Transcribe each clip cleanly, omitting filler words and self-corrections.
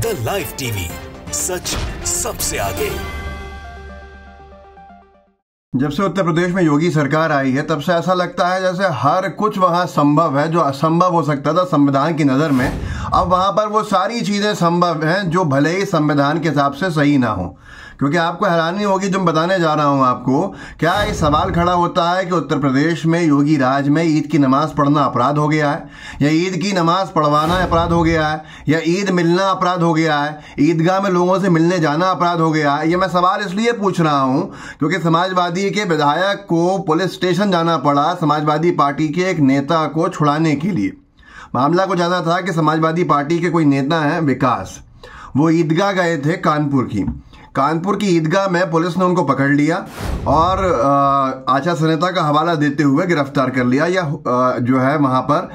The live TV, सच सबसे आगे। जब से उत्तर प्रदेश में योगी सरकार आई है तब से ऐसा लगता है जैसे हर कुछ वहां संभव है जो असंभव हो सकता था संविधान की नज़र में। अब वहां पर वो सारी चीज़ें संभव हैं जो भले ही संविधान के हिसाब से सही ना हो। क्योंकि आपको हैरानी होगी जो मैं बताने जा रहा हूं आपको, क्या ये सवाल खड़ा होता है कि उत्तर प्रदेश में योगी राज में ईद की नमाज पढ़ना अपराध हो गया है, या ईद की नमाज पढ़वाना अपराध हो गया है, या ईद मिलना अपराध हो गया है, ईदगाह में लोगों से मिलने जाना अपराध हो गया है। ये मैं सवाल इसलिए पूछ रहा हूं क्योंकि समाजवादी के विधायक को पुलिस स्टेशन जाना पड़ा समाजवादी पार्टी के एक नेता को छुड़ाने के लिए। मामला कुछ ऐसा था कि समाजवादी पार्टी के कोई नेता हैं विकास, वो ईदगाह गए थे कानपुर की ईदगाह में पुलिस ने उनको पकड़ लिया और आचार संहिता का हवाला देते हुए गिरफ्तार कर लिया, या जो है वहाँ पर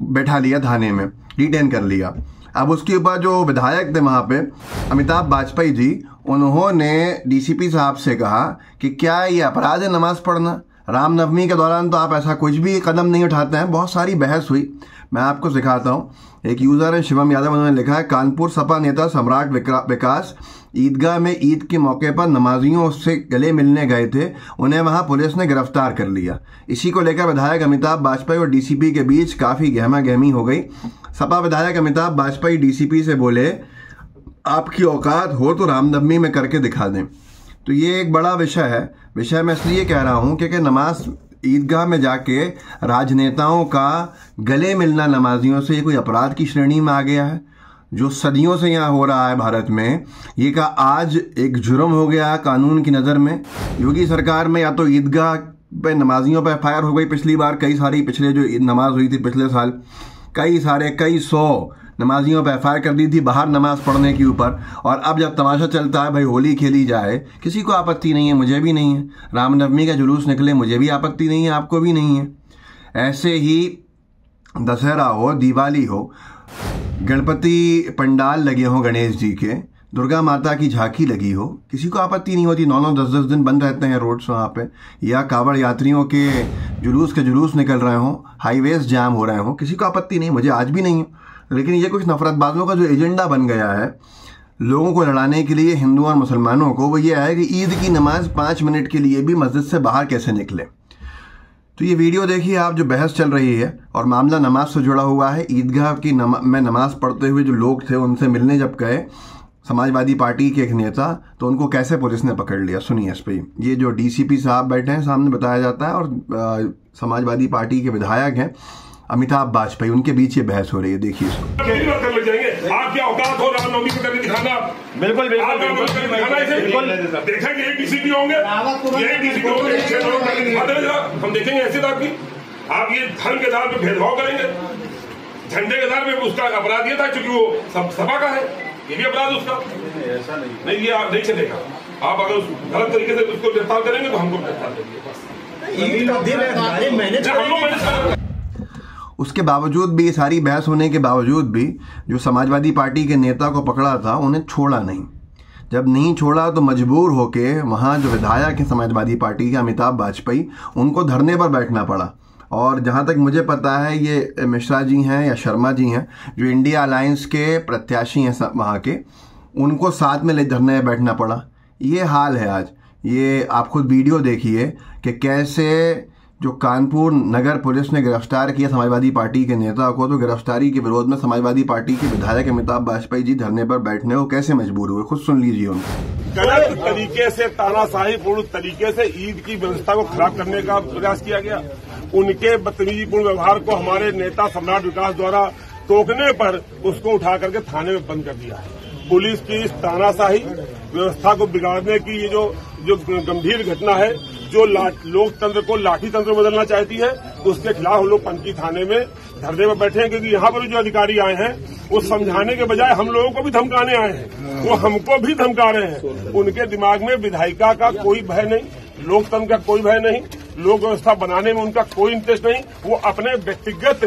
बैठा लिया, थाने में डिटेन कर लिया। अब उसके ऊपर जो विधायक थे वहाँ पे अमिताभ वाजपेयी जी, उन्होंने डीसीपी साहब से कहा कि क्या ये अपराध है नमाज पढ़ना? रामनवमी के दौरान तो आप ऐसा कुछ भी कदम नहीं उठाते हैं। बहुत सारी बहस हुई, मैं आपको सिखाता हूँ। एक यूज़र है शिवम यादव, उन्होंने लिखा है कानपुर सपा नेता सम्राट विकास ईदगाह में ईद के मौके पर नमाजियों से गले मिलने गए थे, उन्हें वहां पुलिस ने गिरफ्तार कर लिया। इसी को लेकर विधायक अमिताभ वाजपेयी और डीसीपी के बीच काफ़ी गहमा गहमी हो गई। सपा विधायक अमिताभ वाजपेयी डीसीपी से बोले आपकी औकात हो तो रामनवमी में करके दिखा दें। तो ये एक बड़ा विषय है। विषय मैं इसलिए कह रहा हूँ क्योंकि नमाज ईदगाह में जाके राजनेताओं का गले मिलना नमाजियों से ये कोई अपराध की श्रेणी में आ गया है? जो सदियों से यहाँ हो रहा है भारत में, ये का आज एक जुर्म हो गया कानून की नज़र में। योगी सरकार में या तो ईदगाह पे नमाजियों पे एफआईआर हो गई पिछली बार, कई सारी पिछले जो नमाज हुई थी पिछले साल, कई सौ नमाजियों पे एफआईआर कर दी थी बाहर नमाज पढ़ने के ऊपर। और अब जब तमाशा चलता है भाई होली खेली जाए, किसी को आपत्ति नहीं है, मुझे भी नहीं है। रामनवमी का जुलूस निकले, मुझे भी आपत्ति नहीं है, आपको भी नहीं है। ऐसे ही दशहरा हो, दिवाली हो, गणपति पंडाल लगे हों गणेश जी के, दुर्गा माता की झांकी लगी हो, किसी को आपत्ति नहीं होती। 9-9 10-10 दिन बंद रहते हैं रोड्स वहाँ पे, या कावड़ यात्रियों के जुलूस निकल रहे हों, हाईवेज जाम हो रहे हों, किसी को आपत्ति नहीं, मुझे आज भी नहीं है। लेकिन ये कुछ नफरतबाजों का जो एजेंडा बन गया है लोगों को लड़ाने के लिए, हिंदू और मुसलमानों को, वो ये है कि ईद की नमाज 5 मिनट के लिए भी मस्जिद से बाहर कैसे निकले। तो ये वीडियो देखिए आप, जो बहस चल रही है और मामला नमाज से जुड़ा हुआ है। ईदगाह की में नमाज पढ़ते हुए जो लोग थे उनसे मिलने जब गए समाजवादी पार्टी के एक नेता, तो उनको कैसे पुलिस ने पकड़ लिया। सुनिए इस पे। ये जो डीसीपी साहब बैठे हैं सामने बताया जाता है, और समाजवादी पार्टी के विधायक हैं अमिताभ वाजपेयी, उनके बीच ये बहस हो रही है। देखिए इसको। आप क्या औकात हो रामनवमी को करके दिखाना? बिल्कुल देखेंगे एक डीसीपी होंगे, हम देखेंगे ऐसे आपकी, आप ये धर्म के आधार पर भेदभाव करेंगे, झंडे के आधार पर उसका अपराध ये था क्योंकि वो सभा का है, ये भी अपराध उसका ऐसा नहीं, ये आप नहीं चलेगा। आप अगर गलत तरीके से उसको गिरफ्तार करेंगे तो हमको गिरफ्तार करेंगे। उसके बावजूद भी, सारी बहस होने के बावजूद भी, जो समाजवादी पार्टी के नेता को पकड़ा था उन्हें छोड़ा नहीं। जब नहीं छोड़ा तो मजबूर होके वहाँ जो विधायक है समाजवादी पार्टी के अमिताभ वाजपेयी, उनको धरने पर बैठना पड़ा। और जहाँ तक मुझे पता है ये मिश्रा जी हैं या शर्मा जी हैं जो इंडिया अलायंस के प्रत्याशी हैं वहाँ के, उनको साथ में ले धरने पर बैठना पड़ा। ये हाल है आज। ये आप खुद वीडियो देखिए कि कैसे जो कानपुर नगर पुलिस ने गिरफ्तार किया समाजवादी पार्टी के नेता को, तो गिरफ्तारी के विरोध में समाजवादी पार्टी के विधायक अमिताभ वाजपेयी जी धरने पर बैठने को कैसे मजबूर हुए, खुद सुन लीजिए उनको। गलत तरीके से, तानाशाहीपूर्ण तरीके से ईद की व्यवस्था को खराब करने का प्रयास किया गया। उनके बदतमीजीपूर्ण व्यवहार को हमारे नेता सम्राट विकास द्वारा टोकने पर उसको उठा करके थाने में बंद कर दिया है। पुलिस की इस तानाशाही व्यवस्था को बिगाड़ने की ये जो गंभीर घटना है, जो लोकतंत्र को लाठी तंत्र बदलना चाहती है, उसके खिलाफ हम लोग पंकी थाने में धरने में बैठे हैं। क्योंकि यहाँ पर जो अधिकारी आए हैं वो समझाने के बजाय हम लोगों को भी धमकाने आए हैं, वो हमको भी धमका रहे हैं। उनके दिमाग में विधायिका का कोई भय नहीं, लोकतंत्र का कोई भय नहीं, लोक व्यवस्था बनाने में उनका कोई इंटरेस्ट नहीं। वो अपने व्यक्तिगत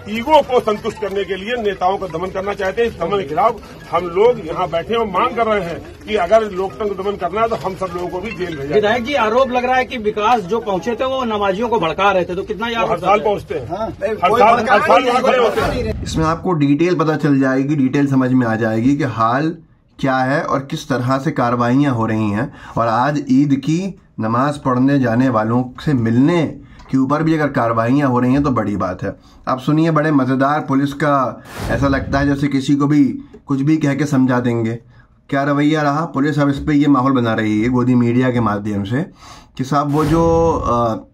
ईगो को संतुष्ट करने के लिए नेताओं का दमन करना चाहते हैं। इस दमन के खिलाफ हम लोग यहाँ बैठे और मांग कर रहे हैं कि अगर लोकतंत्र दमन करना है तो हम सब लोगों को भी जेल भेजा। विधायक जी, आरोप लग रहा है कि विकास जो पहुंचे थे वो नमाजियों को भड़का रहे थे, तो कितना यार हर साल पहुंचते हैं, हर साल यहाँ खड़े होते हैं। इसमें आपको डिटेल पता चल जाएगी, डिटेल समझ में आ जाएगी कि हाल क्या है और किस तरह से कार्रवाइयाँ हो रही हैं। और आज ईद की नमाज पढ़ने जाने वालों से मिलने के ऊपर भी अगर कार्रवाइयाँ हो रही हैं तो बड़ी बात है। आप सुनिए, बड़े मज़ेदार, पुलिस का ऐसा लगता है जैसे किसी को भी कुछ भी कह के समझा देंगे। क्या रवैया रहा, पुलिस अब इस पर ये माहौल बना रही है गोदी मीडिया के माध्यम से कि साहब वो जो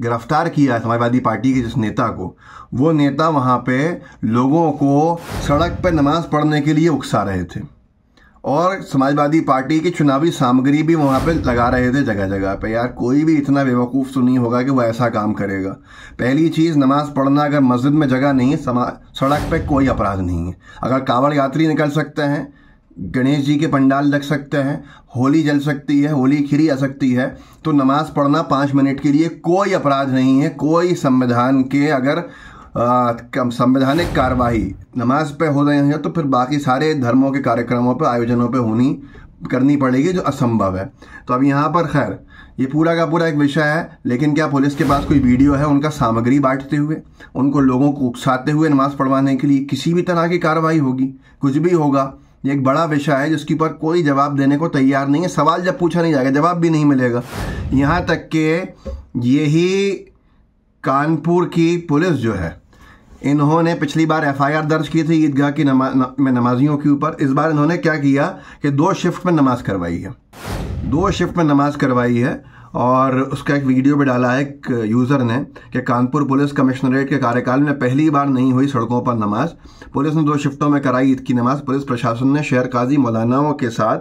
गिरफ्तार किया है समाजवादी पार्टी के जिस नेता को, वो नेता वहाँ पे लोगों को सड़क पर नमाज पढ़ने के लिए उकसा रहे थे और समाजवादी पार्टी की चुनावी सामग्री भी वहाँ पे लगा रहे थे जगह जगह पे। यार कोई भी इतना बेवकूफ़ तो नहीं होगा कि वो ऐसा काम करेगा। पहली चीज़, नमाज पढ़ना अगर मस्जिद में जगह नहीं है, सड़क पे कोई अपराध नहीं है। अगर कांवड़ यात्री निकल सकते हैं, गणेश जी के पंडाल लग सकते हैं, होली जल सकती है, होली खिरी आ सकती है, तो नमाज पढ़ना 5 मिनट के लिए कोई अपराध नहीं है। कोई संविधान के अगर संवैधानिक कार्रवाई नमाज पे हो रही है तो फिर बाकी सारे धर्मों के कार्यक्रमों पे, आयोजनों पे करनी पड़ेगी, जो असंभव है। तो अब यहाँ पर खैर ये पूरा का पूरा एक विषय है, लेकिन क्या पुलिस के पास कोई वीडियो है उनका सामग्री बांटते हुए, उनको लोगों को उकसाते हुए नमाज पढ़वाने के लिए? किसी भी तरह की कार्रवाई होगी, कुछ भी होगा, ये एक बड़ा विषय है जिसके ऊपर कोई जवाब देने को तैयार नहीं है। सवाल जब पूछा नहीं जाएगा, जवाब भी नहीं मिलेगा। यहाँ तक कि यही कानपुर की पुलिस जो है, इन्होंने पिछली बार एफआईआर दर्ज की थी ईदगाह की में नमाजियों के ऊपर। इस बार इन्होंने क्या किया कि 2 शिफ्ट में नमाज करवाई है, 2 शिफ्ट में नमाज करवाई है। और उसका एक वीडियो भी डाला है एक यूज़र ने कि कानपुर पुलिस कमिश्नरेट के कार्यकाल में पहली बार नहीं हुई सड़कों पर नमाज। पुलिस ने 2 शिफ्टों में कराई ईद की नमाज। पुलिस प्रशासन ने शहर काजी मौलानाओं के साथ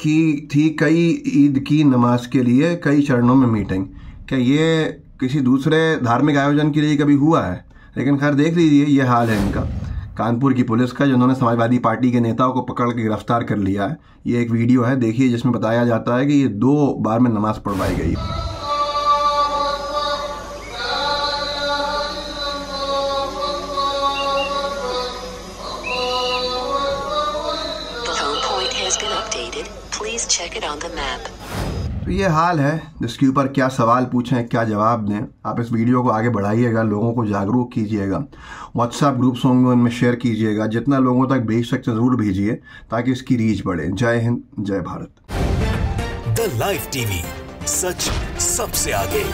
की थी कई ईद की नमाज के लिए कई चरणों में मीटिंग। क्या ये किसी दूसरे धार्मिक आयोजन के लिए कभी हुआ है? लेकिन खैर देख लीजिए, ये हाल है इनका, कानपुर की पुलिस का, जिन्होंने समाजवादी पार्टी के नेताओं को पकड़ के गिरफ्तार कर लिया है। ये एक वीडियो है, देखिए, जिसमें बताया जाता है कि ये 2 बार में नमाज पढ़वाई गई। तो ये हाल है जिसके ऊपर क्या सवाल पूछें, क्या जवाब दें। आप इस वीडियो को आगे बढ़ाइएगा, लोगों को जागरूक कीजिएगा, व्हाट्सएप ग्रुप्स होंगे उनमें शेयर कीजिएगा, जितना लोगों तक भेज सकते ज़रूर भेजिए ताकि इसकी रीच बढ़े। जय हिंद, जय भारत। द लाइव टीवी, सच सबसे आगे।